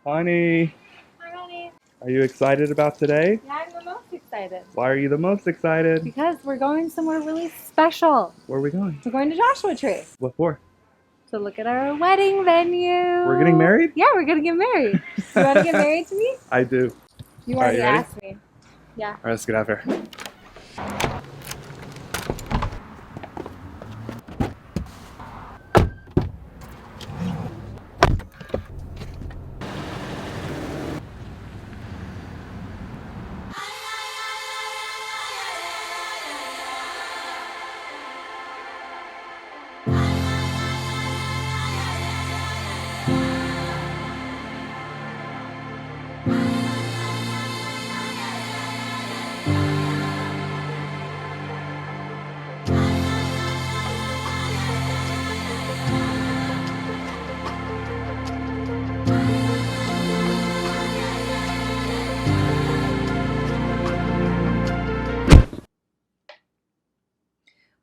Honey, Hi, honey. are you excited about today? Yeah, I'm the most excited. Why are you the most excited? Because we're going somewhere really special. Where are we going? We're going to Joshua Tree What for? to look at our wedding venue. We're getting married? Yeah, we're gonna get married. You want to get married to me? I do. You All right, already you ready? asked me. Yeah. All right, let's get out of here.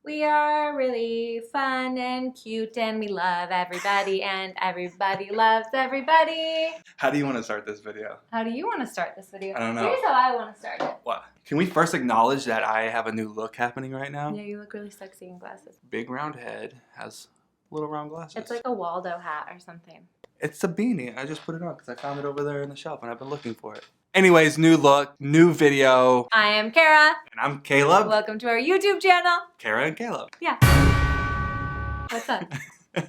We are really fun and cute and we love everybody and everybody loves everybody. How do you want to start this video? How do you want to start this video? I don't know. Here's how I want to start it. What? Can we first acknowledge that I have a new look happening right now? Yeah, you look really sexy in glasses. Big round head has little round glasses. It's like a Waldo hat or something. It's a beanie. I just put it on because I found it over there in the shelf and I've been looking for it. Anyways, new look, new video. I am Kara. And I'm Caleb. Welcome to our YouTube channel. Kara and Caleb. Yeah. What's up?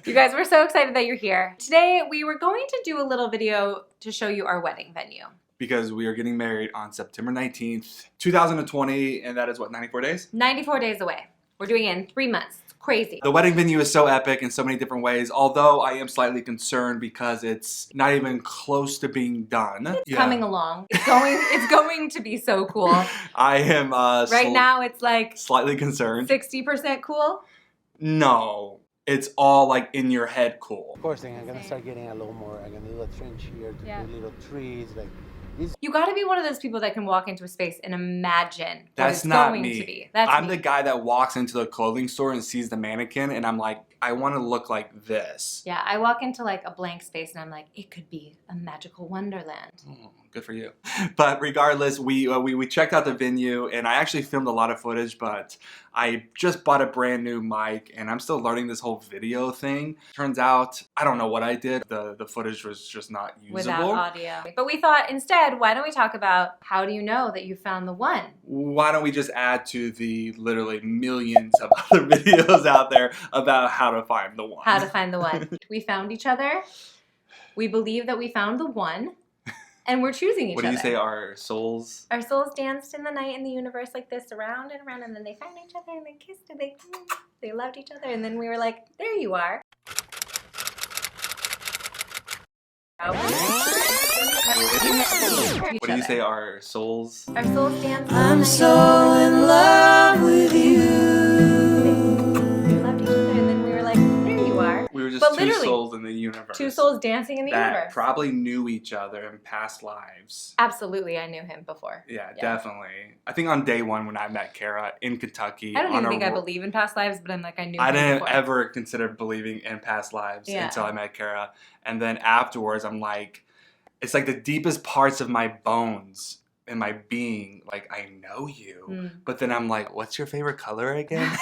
You guys, we're so excited that you're here. Today, we were going to do a little video to show you our wedding venue. Because we are getting married on September 19th, 2020, and that is what, 94 days? 94 days away. We're doing it in 3 months. It's crazy. The wedding venue is so epic in so many different ways, although I am slightly concerned because it's not even close to being done. It's coming along. It's going to be so cool. I am right now it's like slightly concerned. 60% cool. No. It's all like in your head cool. Of course, I'm gonna start getting a little more. I'm gonna do a trench here to do little trees like this. You got to be one of those people that can walk into a space and imagine what That's it's not going me. to be. That's I'm me. the guy that walks into the clothing store and sees the mannequin and I'm like, I want to look like this. Yeah, I walk into like a blank space and I'm like, it could be a magical wonderland. Oh, good for you. But regardless, we checked out the venue and I actually filmed a lot of footage, but I just bought a brand new mic and I'm still learning this whole video thing. Turns out, I don't know what I did. The footage was just not usable. Without audio. But we thought instead, why don't we talk about how do you know that you found the one? Why don't we just add to the literally millions of other videos out there about how to find the one. How to find the one. We found each other. We believe that we found the one. And we're choosing each other. What do you say, our souls? Our souls danced in the night in the universe like this, around and around, and then they found each other and they kissed and they loved each other, and then we were like, there you are. What do you say, our souls? Our souls danced. I'm so in love with you. They loved each other, and then we were like, there you are. We were just But two literally, souls in the universe. Two souls dancing in the that universe. probably knew each other in past lives. Absolutely, I knew him before. Yeah, definitely. I think on day one when I met Kara in Kentucky. I don't even think I believe in past lives, but I'm like, I knew him didn't before. ever consider believing in past lives until I met Kara. And then afterwards, I'm like, it's like the deepest parts of my bones and my being, like, I know you. But then I'm like, what's your favorite color again?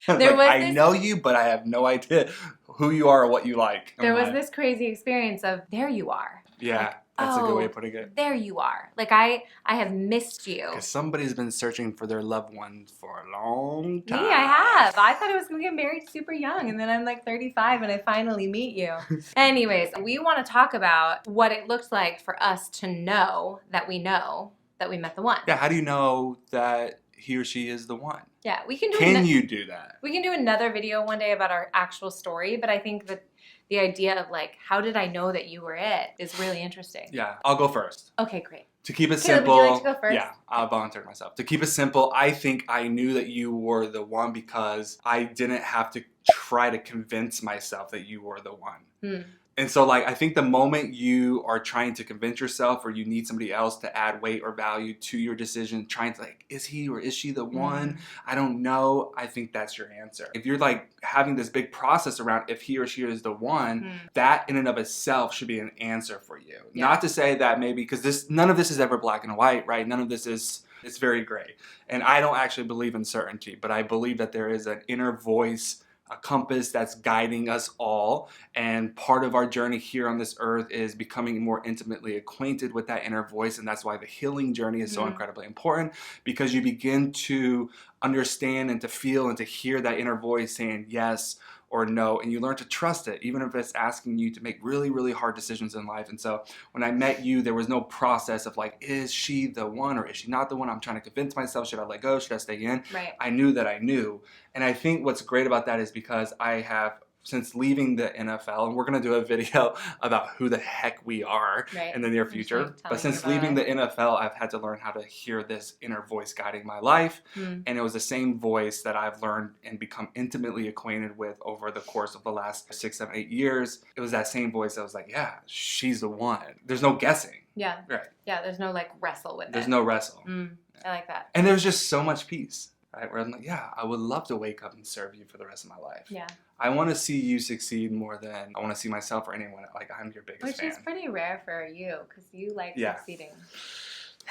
I know you, but I have no idea who you are or what you like. There was this crazy experience of, there you are. Yeah, like, that's a good way of putting it. There you are. Like, I have missed you. Because somebody's been searching for their loved ones for a long time. Me, I have. I thought I was going to get married super young, and then I'm like 35 and I finally meet you. Anyways, we want to talk about what it looks like for us to know that we met the one. Yeah, how do you know that he or she is the one? Yeah, we can do Can you do that? We can do another video one day about our actual story, but I think that the idea of like, how did I know that you were it is really interesting. Yeah, I'll go first. Okay, great. To keep it Caleb, simple. would you like to go first? Yeah, I'll volunteer myself. To keep it simple, I think I knew that you were the one because I didn't have to try to convince myself that you were the one. And so, like, I think the moment you are trying to convince yourself or you need somebody else to add weight or value to your decision, trying to, like, is he or is she the one? I don't know. I think that's your answer. If you're, like, having this big process around if he or she is the one, that in and of itself should be an answer for you. Yeah. Not to say that maybe, because none of this is ever black and white, right? None of this is, it's very gray. And I don't actually believe in certainty, but I believe that there is an inner voice, a compass that's guiding us all, and part of our journey here on this earth is becoming more intimately acquainted with that inner voice, and that's why the healing journey is so incredibly important, because you begin to understand and to feel and to hear that inner voice saying yes or no, and you learn to trust it, even if it's asking you to make really, really hard decisions in life. And so when I met you, there was no process of like, is she the one or is she not the one? I'm trying to convince myself, should I let go? Should I stay in? Right. I knew that I knew. And I think what's great about that is because I have, since leaving the NFL, and we're going to do a video about who the heck we are in the near future. But since leaving the NFL, I've had to learn how to hear this inner voice guiding my life. And it was the same voice that I've learned and become intimately acquainted with over the course of the last 6, 7, 8 years. It was that same voice that was like, yeah, she's the one. There's no guessing. Yeah. Right. Yeah, there's no like wrestle with it. There's no wrestle. I like that. And there's just so much peace. Right? Where I'm like, yeah, I would love to wake up and serve you for the rest of my life. Yeah. I want to see you succeed more than I want to see myself or anyone. Like, I'm your biggest fan. Which is pretty rare for you, because you like succeeding.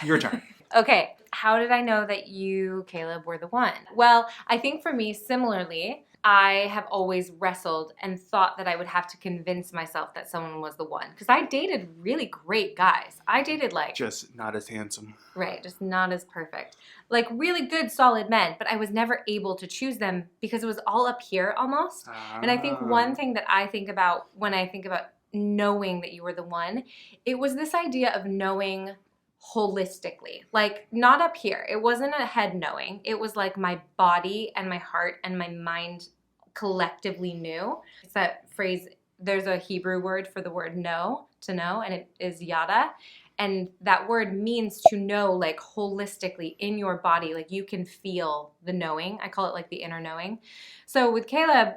Your turn. Okay. How did I know that you, Caleb, were the one? Well, I think for me, similarly, I have always wrestled and thought that I would have to convince myself that someone was the one. Because I dated really great guys. I dated like... just not as handsome. Right, just not as perfect. Like really good, solid men, but I was never able to choose them because it was all up here almost. And I think one thing that I think about when I think about knowing that you were the one, it was this idea of knowing holistically, like not up here. It wasn't a head knowing. It was like my body and my heart and my mind collectively knew. It's that phrase, there's a Hebrew word for the word know, to know, and it is yada. And that word means to know like holistically in your body, like you can feel the knowing. I call it like the inner knowing. So with Caleb,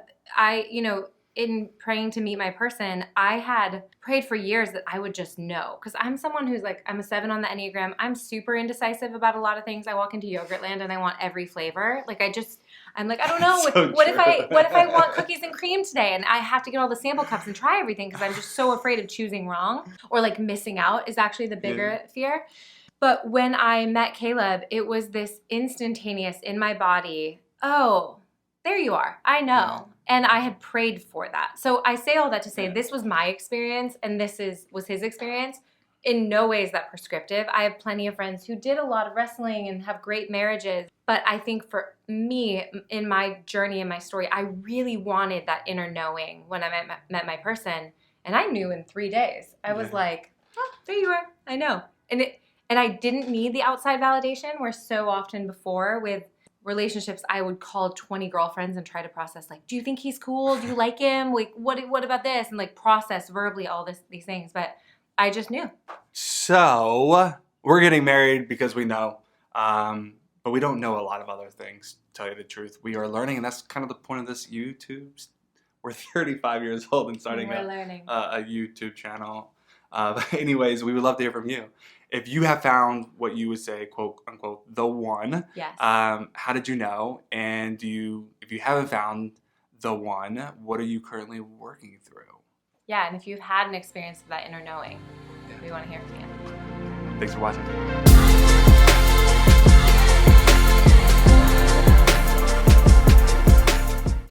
in praying to meet my person, I had prayed for years that I would just know. Because I'm someone who's like, I'm a 7 on the Enneagram. I'm super indecisive about a lot of things. I walk into Yogurtland and I want every flavor. Like I'm like, I don't know. What if I want cookies and cream today? And I have to get all the sample cups and try everything because I'm just so afraid of choosing wrong. Or like missing out is actually the bigger fear. But when I met Caleb, it was this instantaneous in my body, oh, there you are. I know. Yeah. And I had prayed for that. So I say all that to say this was my experience and this was his experience. In no way is that prescriptive. I have plenty of friends who did a lot of wrestling and have great marriages. But I think for me, in my journey and my story, I really wanted that inner knowing when I met my person. And I knew in 3 days. I was like, oh, there you are. I know. And I didn't need the outside validation, where so often before with relationships, I would call 20 girlfriends and try to process, like, do you think he's cool? Do you like him? Like, what about this? And like process verbally all these things. But I just knew. So we're getting married because we know, but we don't know a lot of other things, to tell you the truth. We are learning, and that's kind of the point of this YouTube. We're 35 years old and starting a YouTube channel. But anyways, we would love to hear from you. If you have found what you would say, quote unquote, the one, how did you know? And if you haven't found the one, what are you currently working through? Yeah, and if you've had an experience of that inner knowing, we want to hear from you. Thanks for watching.